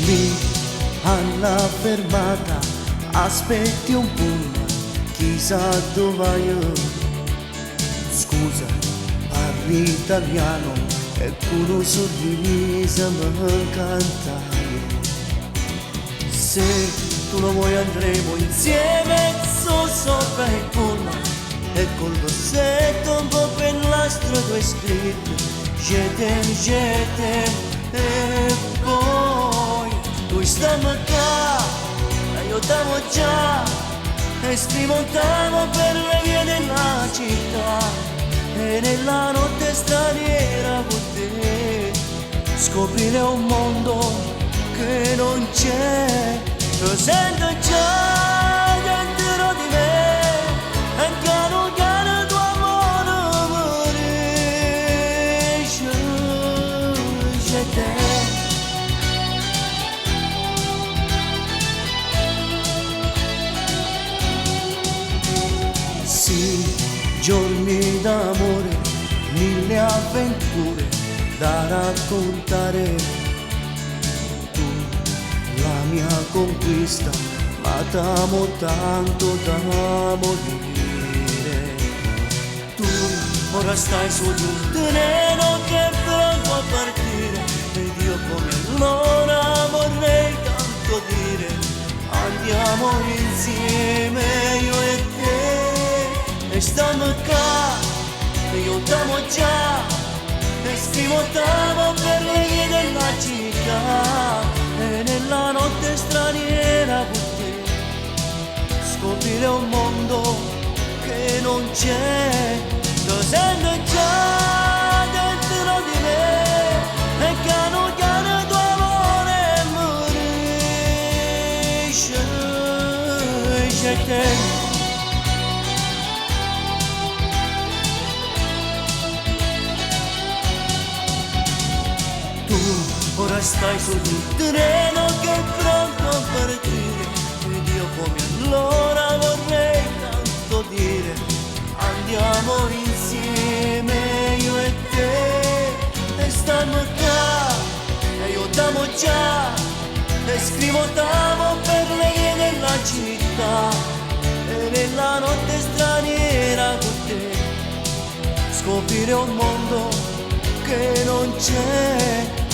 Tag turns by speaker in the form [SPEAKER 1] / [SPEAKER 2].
[SPEAKER 1] Lì alla fermata aspetti un pullman, chissà dove vai. Scusa, parli italiano e con un sorriso mi cantai. Se tu lo vuoi andremo insieme sopra il pullman e col rossetto un po' per l'astro due scritte je t'aime e poi tu stiamo qua e io t'amo già e strimontiamo per le vie della città e nella notte straniera con te scoprire un mondo che non c'è. Lo sento già dentro di me e piano piano tuo amore morisce. Je t'aime. Sì, giorni d'amore, mille avventure da raccontare. La mia conquista, ma t'amo tanto da morire. Tu ora stai su di un treno che è pronto a partire ed io come allora vorrei tanto dire andiamo insieme io e te e stiamo qua e io t'amo già e scrivo t'amo per le vie della città e nella notte straniera con te scoprire un mondo che non c'è. Lo sento già dentro di me e piano piano tuo amore morisce. Je t'aime. Ora stai sul treno che è pronto a partire ed io come allora vorrei tanto dire andiamo insieme io e te e stiamo qua e io t'amo già e scrivo t'amo per le vie della città e nella notte straniera con te scoprire un mondo che non c'è.